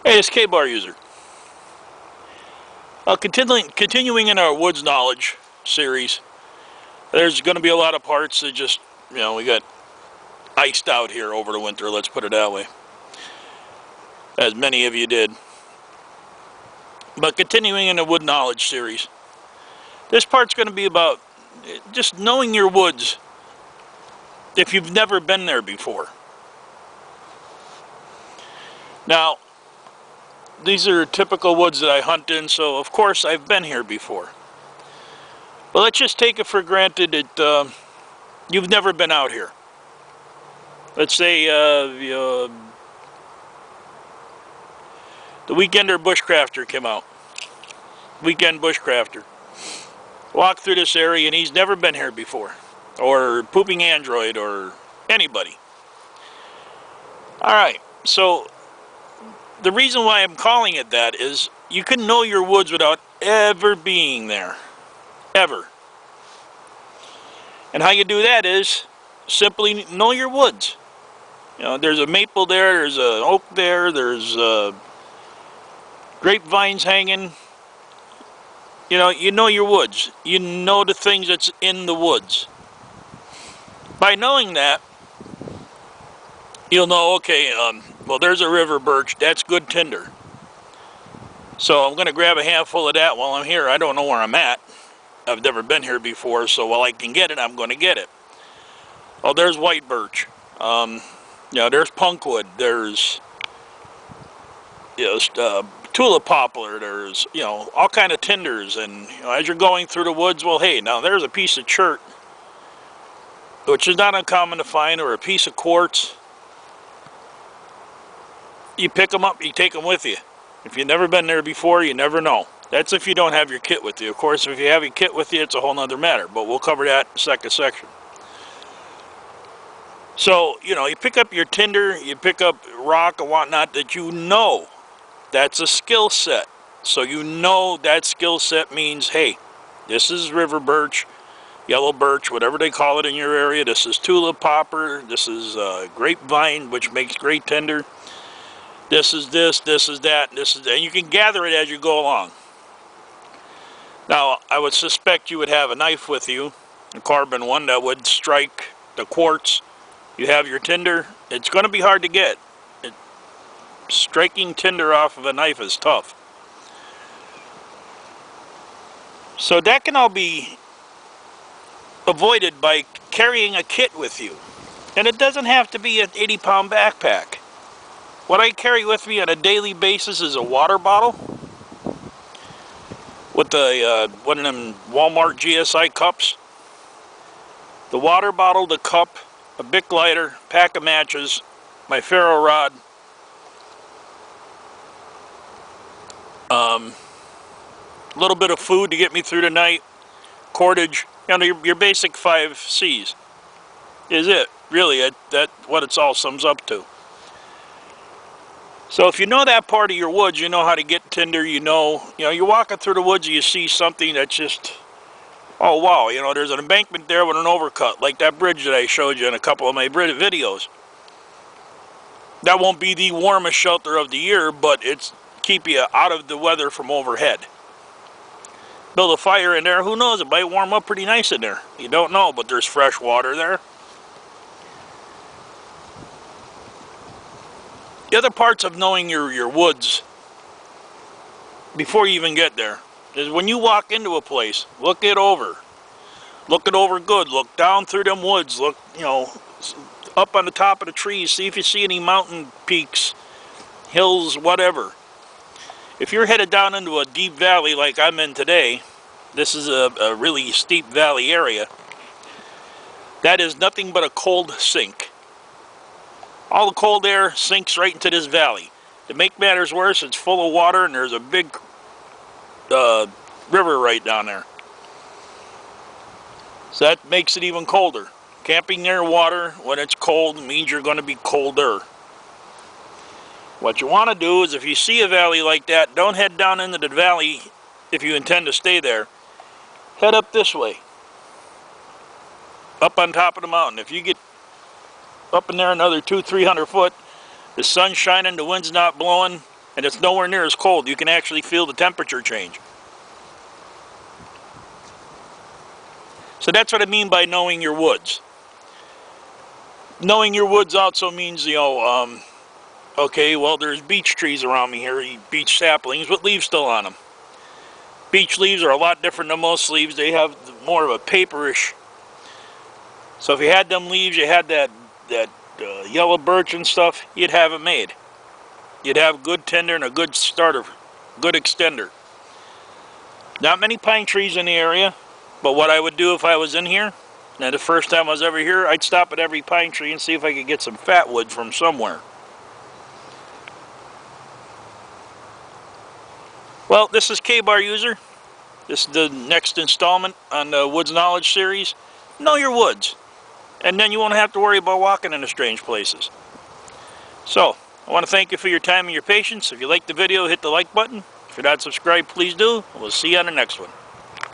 Hey, it's K-Bar User. Continuing in our woods knowledge series, there's going to be a lot of parts that just, we got iced out here over the winter, let's put it that way, as many of you did. But continuing in the wood knowledge series, this part's going to be about just knowing your woods if you've never been there before. Now, these are typical woods that I hunt in, so of course I've been here before. But let's just take it for granted that you've never been out here. Let's say the Weekender Bushcrafter came out. Weekend Bushcrafter. Walked through this area and he's never been here before. Or Pooping Android or anybody. Alright, so the reason why I'm calling it that is you can know your woods without ever being there. Ever. And how you do that is simply know your woods. There's a maple there, there's an oak there, there's grapevines hanging. You know your woods. You know the things that's in the woods. By knowing that, you'll know, okay, well, there's a river birch. That's good tinder. So I'm going to grab a handful of that while I'm here. I don't know where I'm at. I've never been here before, so while I can get it, I'm going to get it. Oh, there's white birch. There's punkwood. There's tulip poplar. There's all kind of tinders. And as you're going through the woods, well, hey, now there's a piece of chert, which is not uncommon to find, or a piece of quartz. You pick them up, you take them with you. If you've never been there before, you never know. That's if you don't have your kit with you. Of course, if you have your kit with you, it's a whole nother matter, but we'll cover that in the second section. So, you pick up your tinder, you pick up rock and whatnot that you know. That's a skill set. So you know that skill set means, hey, this is river birch, yellow birch, whatever they call it in your area. This is tulip poplar, this is grapevine, which makes great tinder. This is this is that, this is that. And you can gather it as you go along. Now, I would suspect you would have a knife with you, a carbon one that would strike the quartz. You have your tinder. It's going to be hard to get. Striking tinder off of a knife is tough. So that can all be avoided by carrying a kit with you. And it doesn't have to be an 80-pound backpack. What I carry with me on a daily basis is a water bottle with one of them Walmart GSI cups. The water bottle, the cup, a Bic lighter, pack of matches, my ferro rod, a little bit of food to get me through the night, cordage, your basic 5 C's is it. Really, that's what it all sums up to. So if you know that part of your woods, you know how to get tinder, you're walking through the woods and you see something that's just, oh wow, there's an embankment there with an overcut, like that bridge that I showed you in a couple of my videos. That won't be the warmest shelter of the year, but it's keep you out of the weather from overhead. Build a fire in there, who knows, it might warm up pretty nice in there. You don't know, but there's fresh water there. The other parts of knowing your woods before you even get there is when you walk into a place, look it over. Look it over good. Look down through them woods. Look, up on the top of the trees. See if you see any mountain peaks, hills, whatever. If you're headed down into a deep valley like I'm in today, this is a really steep valley area, that is nothing but a cold sink. All the cold air sinks right into this valley. To make matters worse, it's full of water and there's a big river right down there. So that makes it even colder. Camping near water when it's cold means you're going to be colder. What you want to do is if you see a valley like that, don't head down into the valley if you intend to stay there. Head up this way. Up on top of the mountain. If you get up in there another 200-300 foot, the sun's shining, the wind's not blowing, and it's nowhere near as cold. You can actually feel the temperature change. So that's what I mean by knowing your woods. Knowing your woods also means, you know, okay, well, there's beech trees around me here, beech saplings with leaves still on them. Beech leaves are a lot different than most leaves. They have more of a paperish. So if you had them leaves, you had that yellow birch and stuff, you'd have it made. You'd have good tinder and a good starter, good extender. Not many pine trees in the area, but what I would do if I was in here, and the first time I was ever here, I'd stop at every pine tree and see if I could get some fat wood from somewhere. Well, this is K-Bar User. This is the next installment on the Woods Knowledge series. Know your woods, and then you won't have to worry about walking into strange places. So, I want to thank you for your time and your patience. If you liked the video, hit the like button. If you're not subscribed, please do. We'll see you on the next one.